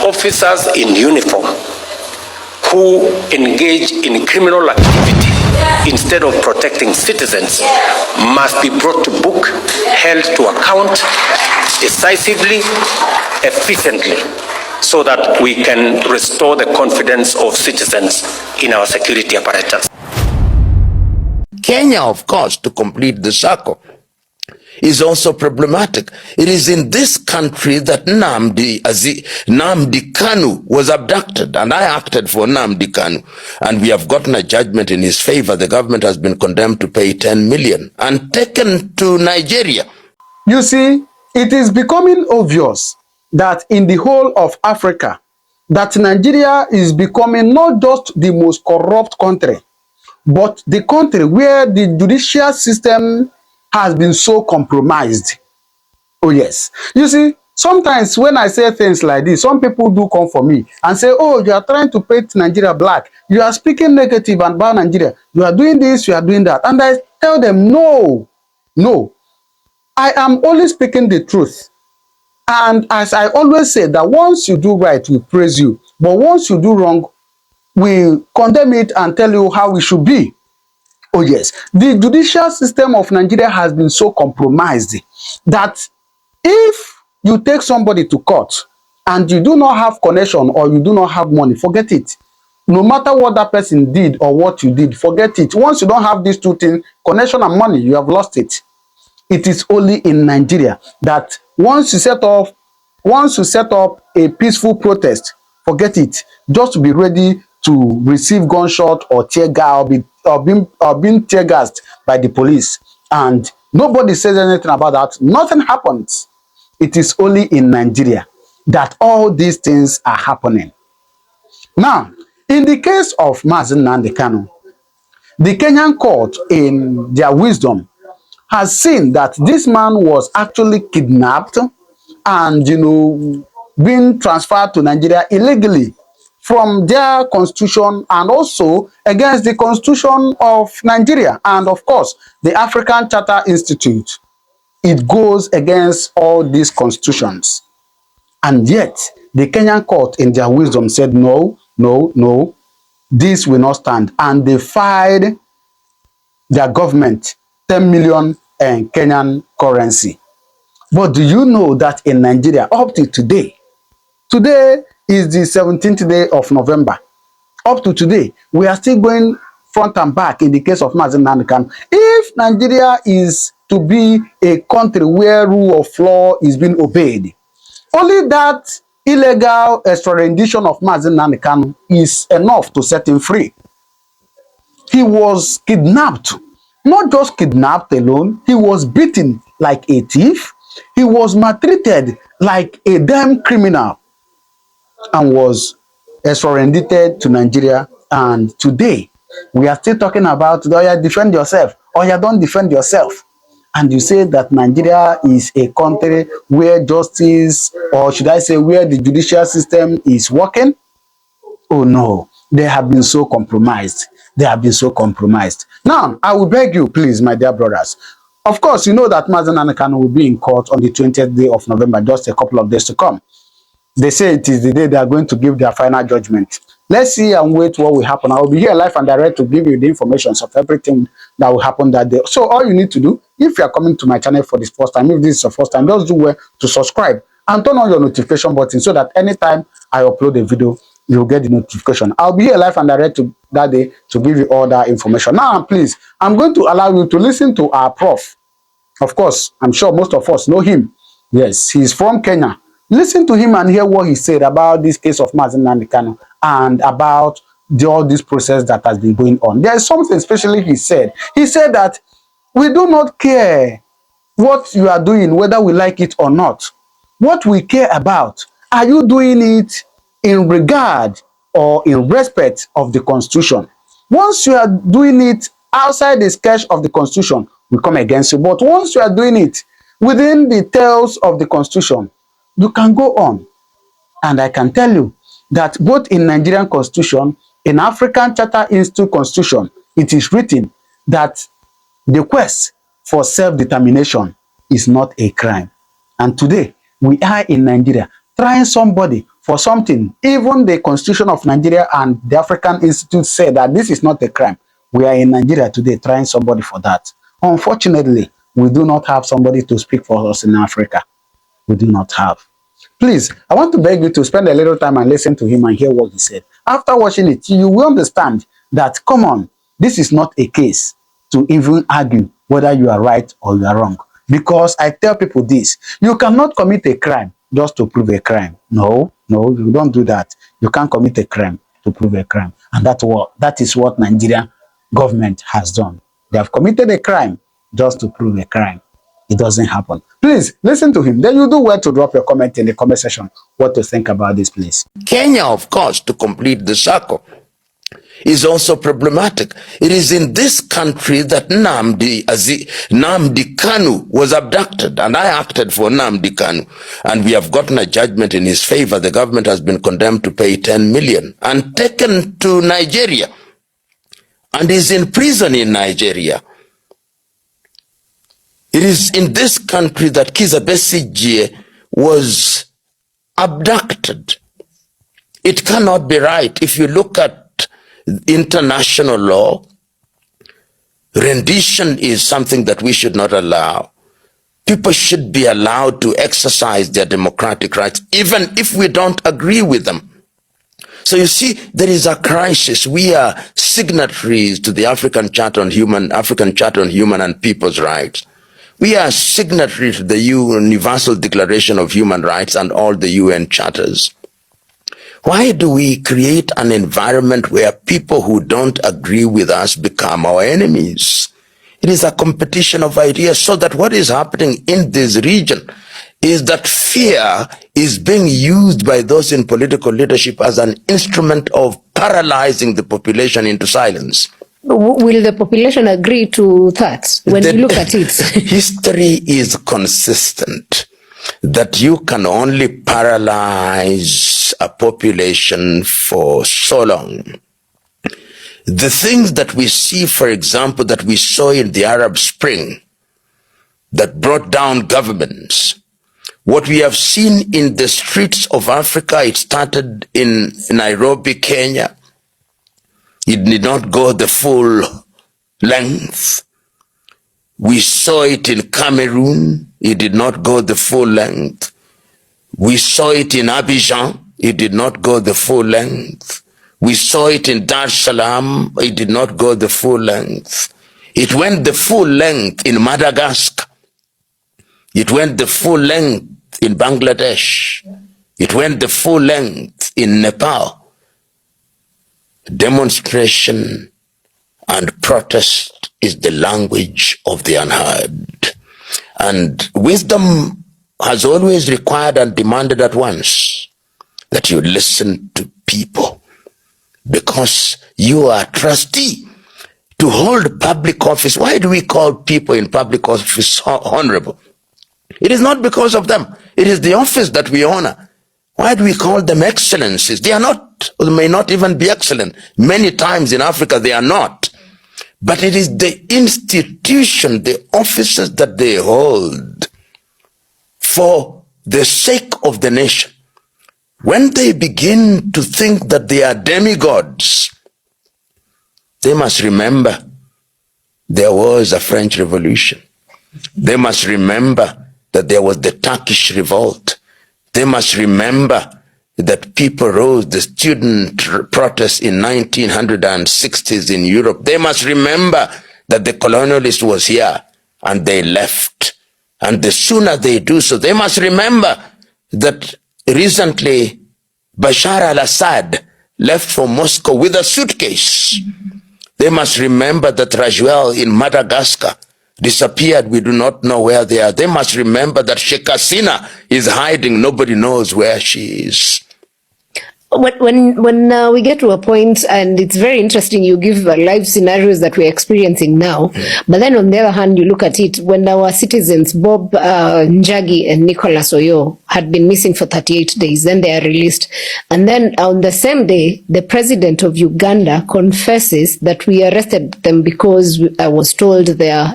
officers in uniform who engage in criminal activity instead of protecting citizens must be brought to book, held to account decisively, efficiently, so that we can restore the confidence of citizens in our security apparatus. Kenya, of course, to complete the circle, is also problematic. It is in this country that Nnamdi Kanu was abducted, and I acted for Nnamdi Kanu, and we have gotten a judgment in his favor. The government has been condemned to pay 10 million and taken to Nigeria. You see, it is becoming obvious that in the whole of Africa, that Nigeria is becoming not just the most corrupt country, but the country where the judicial system has been so compromised. Oh yes. You see, sometimes when I say things like this, some people do come for me and say, oh, you are trying to paint Nigeria black. You are speaking negative about Nigeria. You are doing this, you are doing that. And I tell them, no. I am only speaking the truth. And as I always say, that once you do right, we praise you. But once you do wrong, we condemn it and tell you how it should be. Oh yes, the judicial system of Nigeria has been so compromised that if you take somebody to court and you do not have connection or you do not have money, forget it. No matter what that person did or what you did, forget it. Once you don't have these two things, connection and money, you have lost it. It is only in Nigeria that once you set up a peaceful protest, forget it. Just be ready to receive gunshot or tear gas or being tear gassed by the police, and nobody says anything about that. Nothing happens. It is only in Nigeria that all these things are happening. Now, in the case of Nnamdi Kanu, the Kenyan court, in their wisdom, has seen that this man was actually kidnapped and, being transferred to Nigeria illegally from their constitution and also against the constitution of Nigeria and, of course, the African Charter Institute. It goes against all these constitutions. And yet, the Kenyan court, in their wisdom, said, no, this will not stand. And they fined their government 10 million Kenyan currency. But do you know that in Nigeria, up to today is the 17th day of November. Up to today, we are still going front and back in the case of Nnamdi Kanu. If Nigeria is to be a country where rule of law is being obeyed, only that illegal extradition of Nnamdi Kanu is enough to set him free. He was kidnapped. Not just kidnapped alone, he was beaten like a thief. He was maltreated like a damn criminal and was extradited to Nigeria. And today, we are still talking about, oh yeah, defend yourself, or you don't defend yourself. And you say that Nigeria is a country where justice, or should I say where the judicial system is working? Oh no, they have been so compromised. They have been so compromised. Now, I will beg you, please, my dear brothers. Of course, you know that Nnamdi Kanu will be in court on the 20th day of November, just a couple of days to come. They say it is the day they are going to give their final judgment. Let's see and wait what will happen. I will be here live and direct to give you the information of everything that will happen that day. So all you need to do, if you are coming to my channel for this first time, if this is your first time, just do well to subscribe and turn on your notification button so that anytime I upload a video, you'll get the notification. I'll be here live and direct that day to give you all that information. Now, please, I'm going to allow you to listen to our prof. Of course, I'm sure most of us know him. Yes, he's from Kenya. Listen to him and hear what he said about this case of Nnamdi Kanu and about all this process that has been going on. There is something especially he said. He said that we do not care what you are doing, whether we like it or not. What we care about, are you doing it in regard or in respect of the Constitution? Once you are doing it outside the sketch of the Constitution, we come against you. But once you are doing it within the tails of the Constitution, you can go on. And I can tell you that both in Nigerian Constitution, in African Charter Institute Constitution, it is written that the quest for self-determination is not a crime. And today, we are in Nigeria trying somebody for something. Even the Constitution of Nigeria and the African Institute said that this is not a crime. We are in Nigeria today trying somebody for that. Unfortunately, we do not have somebody to speak for us in Africa. We do not have. Please, I want to beg you to spend a little time and listen to him and hear what he said. After watching it, you will understand that, come on, this is not a case to even argue whether you are right or you are wrong. Because I tell people this, you cannot commit a crime just to prove a crime. No, you don't do that. You can't commit a crime to prove a crime. And that is what Nigerian government has done. They have committed a crime just to prove a crime. It doesn't happen. Please listen to him. Then you do well to drop your comment in the comment section what to think about this, please. Kenya, of course, to complete the circle, is also problematic. It is in this country that Nnamdi Kanu was abducted, and I acted for Nnamdi Kanu, and we have gotten a judgment in his favor. The government has been condemned to pay 10 million and taken to Nigeria, and is in prison in Nigeria. It is in this country that Kizza Besigye was abducted. It cannot be right. If you look at international law, rendition is something that we should not allow. People should be allowed to exercise their democratic rights, even if we don't agree with them. So you see, there is a crisis. We are signatories to the African Charter on Human and People's Rights. We are signatory to the Universal Declaration of Human Rights and all the UN charters. Why do we create an environment where people who don't agree with us become our enemies? It is a competition of ideas, so that what is happening in this region is that fear is being used by those in political leadership as an instrument of paralyzing the population into silence. Will the population agree to that when you look at it? History is consistent that you can only paralyze a population for so long. The things that we see, for example, that we saw in the Arab Spring, that brought down governments, what we have seen in the streets of Africa, it started in Nairobi, Kenya. It did not go the full length. We saw it in Cameroon. It did not go the full length. We saw it in Abidjan. It did not go the full length. We saw it in Dar es Salaam. It did not go the full length. It went the full length in Madagascar. It went the full length in Bangladesh. It went the full length in Nepal. Demonstration and protest is the language of the unheard. And wisdom has always required and demanded at once that you listen to people, because you are trustee to hold public office. Why do we call people in public office honorable? It is not because of them. It is the office that we honor. Why do we call them excellencies? They are not, or may not even be excellent. Many times in Africa they are not. But it is the institution, the offices that they hold for the sake of the nation. When they begin to think that they are demigods, they must remember there was a French Revolution. They must remember that there was the Turkish Revolt. They must remember that people rose, the student protests in 1960s in Europe. They must remember that the colonialist was here and they left. And the sooner they do so, they must remember that recently Bashar al-Assad left for Moscow with a suitcase. They must remember that Rajuel in Madagascar disappeared. We do not know where they are. They must remember that Sheikh Hasina is hiding. Nobody knows where she is. When we get to a point, and it's very interesting, you give live scenarios that we're experiencing now, but then on the other hand, you look at it, when our citizens, Bob Njagi and Nicholas Oyo, had been missing for 38 days, then they are released. And then on the same day, the president of Uganda confesses that we arrested them because I was told they are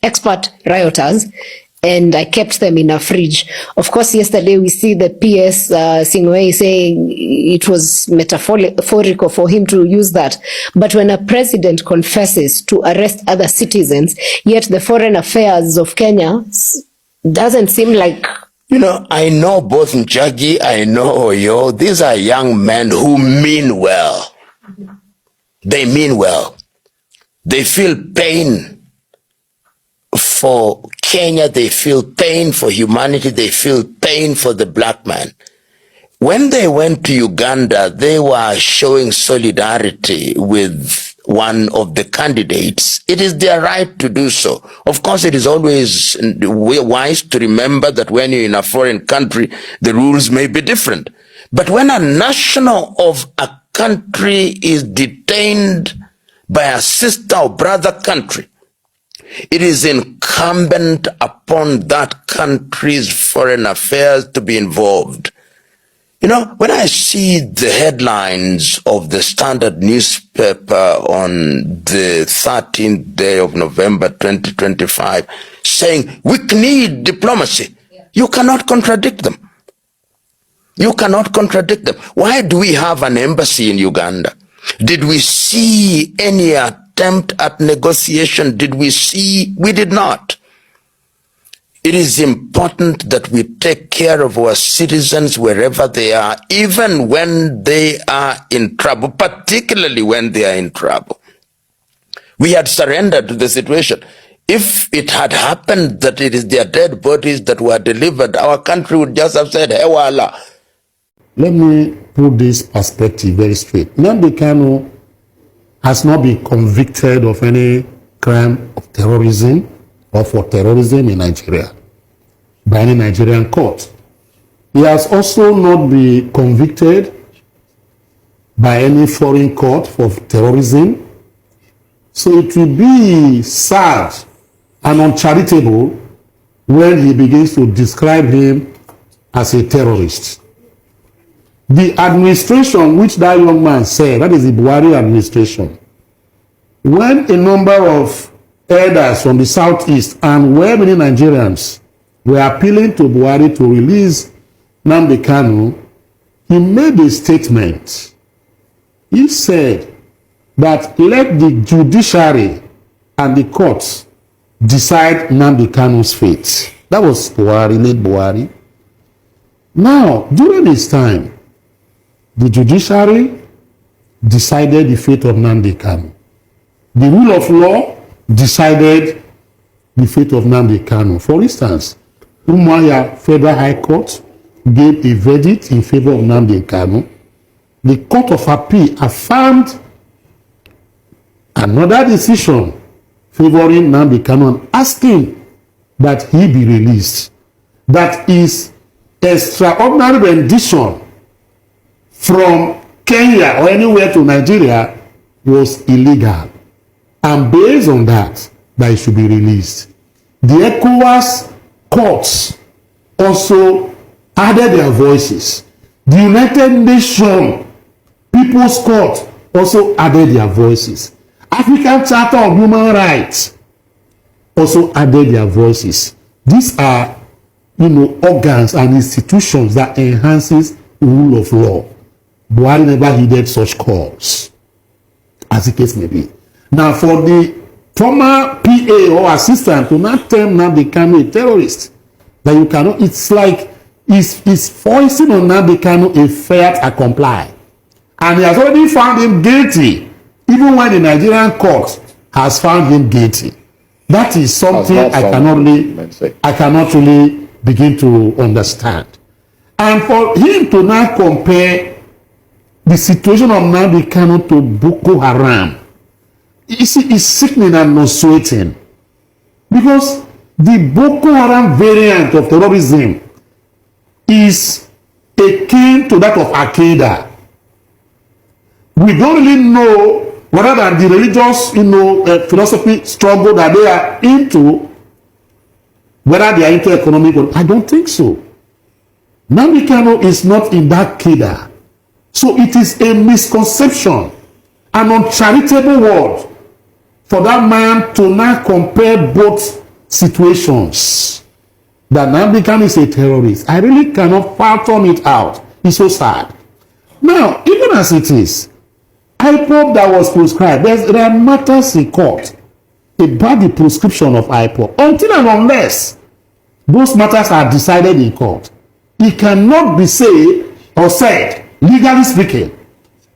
expert rioters, and I kept them in a fridge. Of course, yesterday we see the PS Singwei saying it was metaphorical for him to use that. But when a president confesses to arrest other citizens, yet the foreign affairs of Kenya doesn't seem like... You know, I know both Njagi, I know Oyo. These are young men who mean well. They mean well. They feel pain for Kenya. They feel pain for humanity. They feel pain for the black man. When they went to Uganda, they were showing solidarity with one of the candidates. It is their right to do so. Of course, it is always wise to remember that when you're in a foreign country, the rules may be different. But when a national of a country is detained by a sister or brother country, it is incumbent upon that country's foreign affairs to be involved. You know, when I see the headlines of the Standard newspaper on the 13th day of November 2025 saying we need diplomacy, you cannot contradict them. You cannot contradict them. Why do we have an embassy in Uganda? Did we see any attempt at negotiation? Did we see? We did not. It is important that we take care of our citizens wherever they are, even when they are in trouble, particularly when they are in trouble. We had surrendered to the situation. If it had happened that it is their dead bodies that were delivered, our country would just have said, hey, voila. Let me put this perspective very straight. Nnamdi Kanu has not been convicted of any crime of terrorism or for terrorism in Nigeria by any Nigerian court. He has also not been convicted by any foreign court for terrorism. So it will be sad and uncharitable when he begins to describe him as a terrorist. The administration which that young man said, that is the Buhari administration, when a number of elders from the southeast and where many Nigerians were appealing to Buhari to release Nnamdi Kanu, he made a statement. He said that let the judiciary and the courts decide Nnamdi Kanu's fate. That was Buhari, late Buhari. Now, during his time, the judiciary decided the fate of Nnamdi Kanu. The rule of law decided the fate of Nnamdi Kanu. For instance, Umuahia Federal High Court gave a verdict in favor of Nnamdi Kanu. The Court of Appeal affirmed another decision favoring Nnamdi Kanu and asking that he be released. That is extraordinary rendition from Kenya or anywhere to Nigeria was illegal. And based on that, he should be released. The ECOWAS courts also added their voices. The United Nations People's Court also added their voices. African Charter of Human Rights also added their voices. These are, organs and institutions that enhances the rule of law. Buhari never heeded such calls, as the case may be. Now, for the former PA or assistant to not term Nnamdi Kanu a terrorist, that you cannot, it's like he's forcing on Nnamdi Kanu a fair to comply. And he has already found him guilty, even when the Nigerian court has found him guilty. That is something I cannot really begin to understand. And for him to now compare the situation of Nnamdi Kanu to Boko Haram, it's sickening and nauseating. Because the Boko Haram variant of terrorism is akin to that of Al-Qaeda. We don't really know whether that the religious, philosophy struggle that they are into, whether they are into economic or I don't think so. Nnamdi Kanu is not in that cadre. So it is a misconception, an uncharitable word for that man to now compare both situations. that Nnamdi Kanu is a terrorist. I really cannot fathom it out. It's so sad. Now, even as it is, IPOB that was prescribed, there are matters in court about the prescription of IPOB. Until and unless those matters are decided in court, it cannot be said, legally speaking,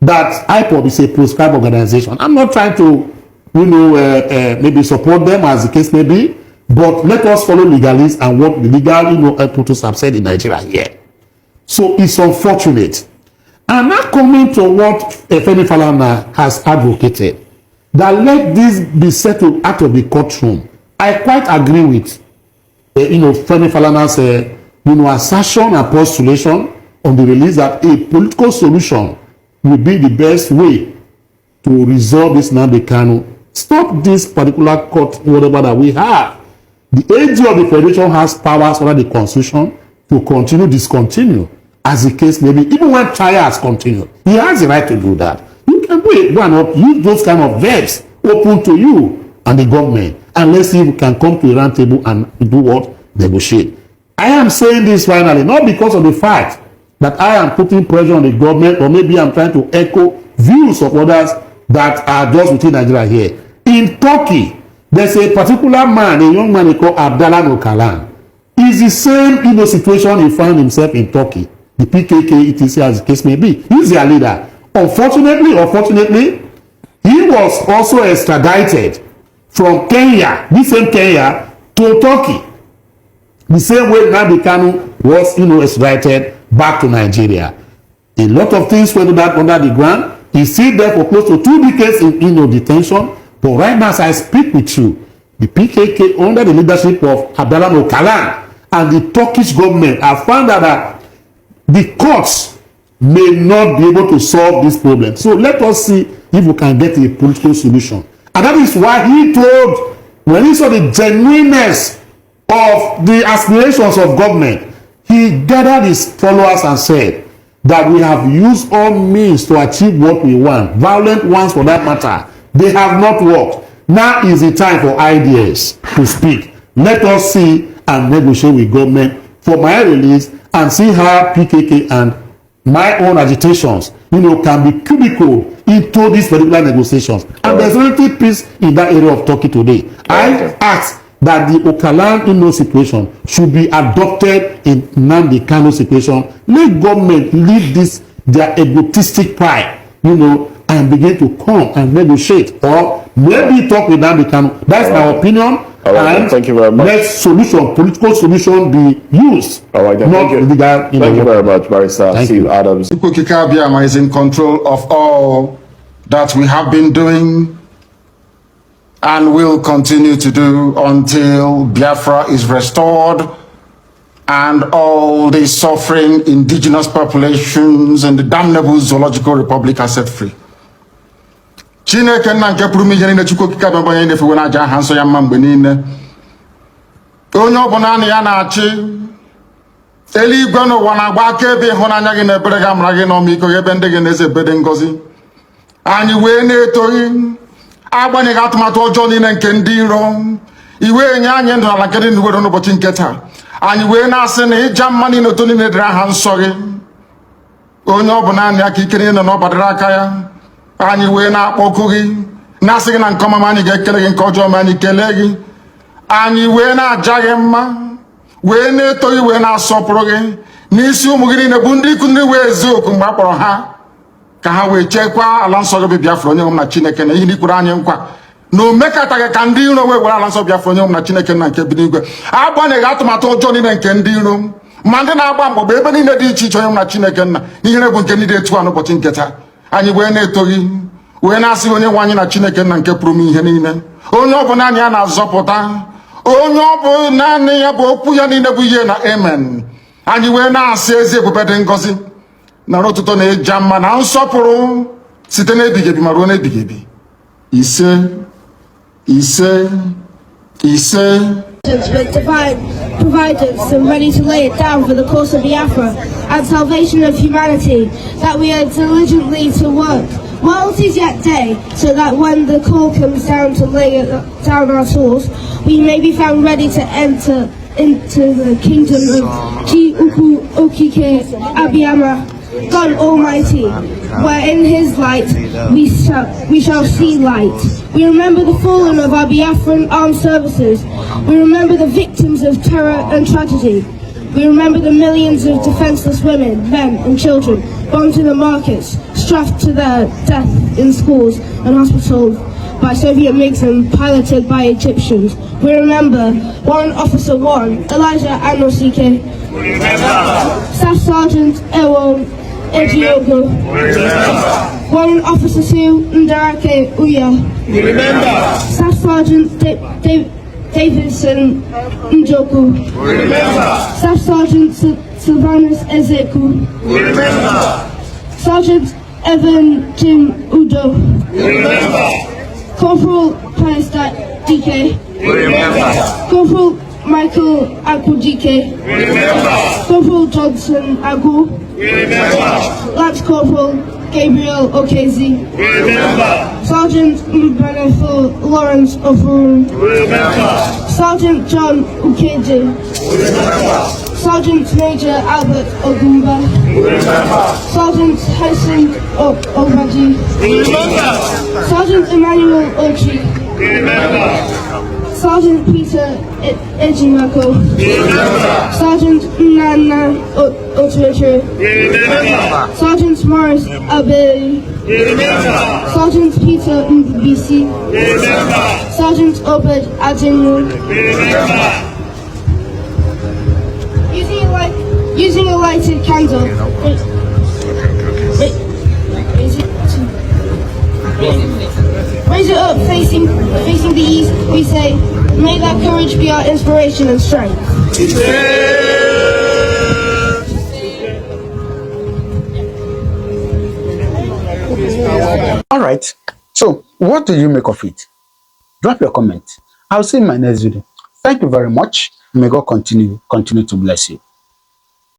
that IPOB is a prescribed organization. I'm not trying to, maybe support them as the case may be, but let us follow legalists and what the legal, authorities have said in Nigeria here. So it's unfortunate. And now coming to what Femi Falana has advocated, that let this be settled out of the courtroom. I quite agree with, Femi Falana's, assertion and postulation on the release that a political solution will be the best way to resolve this Nnamdi Kanu. Stop this particular court, whatever that we have. The AG of the Federation has powers under the Constitution to continue, discontinue, as the case may be, even when trials continue. He has the right to do that. You can do it. Why not use those kind of verbs open to you and the government, and let's see if we can come to a round table and do what? Negotiate. I am saying this finally, not because of the fact that I am putting pressure on the government, or maybe I'm trying to echo views of others that are just within Nigeria here. In Turkey, there's a particular man, a young man they call Abdallah Öcalan. It's the same situation he found himself in Turkey. The PKK, etc., as the case may be. He's their leader. Unfortunately, he was also extradited from Kenya, this same Kenya, to Turkey. The same way Nnamdi Kanu was, extradited back to Nigeria. A lot of things went under the ground. He's still there for close to 2 decades in detention. But right now, as I speak with you, the PKK, under the leadership of Abdallah Öcalan and the Turkish government, have found out that the courts may not be able to solve this problem. So let us see if we can get a political solution. And that is why he told, when he saw the genuineness of the aspirations of government, he gathered his followers and said that we have used all means to achieve what we want. Violent ones for that matter. They have not worked. Now is the time for ideas to speak. Let us see and negotiate with government for my release and see how PKK and my own agitations, can be cubicle into these particular negotiations. And there's already peace in that area of Turkey today. I ask that the Öcalan situation should be adopted in Nnamdi Kanu situation. Let government leave this, their egotistic pride, and begin to come and negotiate, or maybe talk with Nnamdi Kanu. That's my opinion. All right, and thank you very much. Let political solution be used. All right, then. Not legal. Thank you very much, Barrister Steve Adams. Kikabiama is in control of all that we have been doing and will continue to do until Biafra is restored and all the suffering indigenous populations in the damnable Zoological Republic are set free. Chineke nna nke pụrụ ihe niile Chukwu okike abịa onye na-efe na aja aha nsọ ya mma mgbe niile. Onye ọbụla na ya na-achị eluigwe n'ụwa na-agba akaebe ịhụnanya gị na ebere gị amara gị n'ọmịiko gị ebe ndị gị na-eze ebede ngọzi. Anyị wee na-etoghị agbanyeghị atụmatụ ọjọọ niile nke ndị iro. Iwe nye anyị ndụ n'ala nke dị n'uwere n'ụbọchị nke taa. Anyị wee na-asị na ịja mma niile otu niile dịrị aha nsọ gị. Onye ọbụla na ya ka ike niile nọ n'ọbadịrị aka ya. Anyị wee na-akpọku gị na-asị gị na nke ọma anyị ga-ekele gị nke ọjọọ ma anyị kelee gị. Anyị wee na-aja gị mma wee na-eto gị wee na-asọpụrụ gị n'isi ụmụ gị niile bụ ndị ikwu ndị wee ezi okwu mgbe a kpọrọ ha ka ha wee chekwaa ala nsọ gị bụ Biafra onye na Chineke na ihe n'ikwuru anyị nkwa na o mekataghị ka ndị iro wee were ala nsọ Biafra onye na Chineke na nke bi n'igwe agbanyeghị atụmatụ ọjọọ niile nke ndị iro ma ndị na-agba mgbagba ebe niile dị iche iche onye na Chineke nna n'ihere bụ nke ndị dị etu a n'ụbọchị nke taa. Anyị wee na-eto gị wee na-asị onye nwe anyị na Chineke nna nke pụrụ m ihe niile onye ọ bụ naanị ya na-azọpụta onye ọ bụ naanị ya bụ okwu ya niile bụ ihe na amen. Anyị wee na-asị ezi ebube dị ngọzi na ọtụtụ na-eja mma na nsọpụrụ site n'ebighị ebi ma ruo n'ebighị ebi. Ise ise ise. With divine providence and ready to lay it down for the cause of Biafra and salvation of humanity, that we are diligently to work while it is yet day, so that when the call comes down to lay down our tools, we may be found ready to enter into the kingdom of Ji Uku Okike Abiyama, God Almighty, where in his light we shall see light. We remember the fallen of our Biafran armed services. We remember the victims of terror and tragedy. We remember the millions of defenseless women, men and children bombed in the markets, strapped to their death in schools and hospitals by Soviet MiGs and piloted by Egyptians. We remember Warrant Officer 1, Elijah Anosike, Staff Sergeant Ewon Ejiogo, Warrant Officer 2, Ndarake Uya, Staff Sergeant Davidson Njoku, Staff Sergeant Sylvanus Ezeku, Sergeant Evan Jim Udo, Corporal Pius DK, Corporal Michael Akudike, Corporal Johnson Agu, Lance Corporal Gabriel Okezi, Sergeant Mbanefo Lawrence Ofuru, Sergeant John Ukeje, Sergeant Major Albert Ogumba, Sergeant Hyacinth Obaji, Sergeant Emmanuel Ochi, Sergeant Peter Ejimako, Sergeant Nana Otuetre, Sergeant Morris Abe, Sergeant Peter Mbisi, Sergeant Obed Adenu. Using a lighted candle. Raise it up, facing the east, we say, may that courage be our inspiration and strength. All right. So, what do you make of it? Drop your comment. I'll see you in my next video. Thank you very much. May God continue to bless you.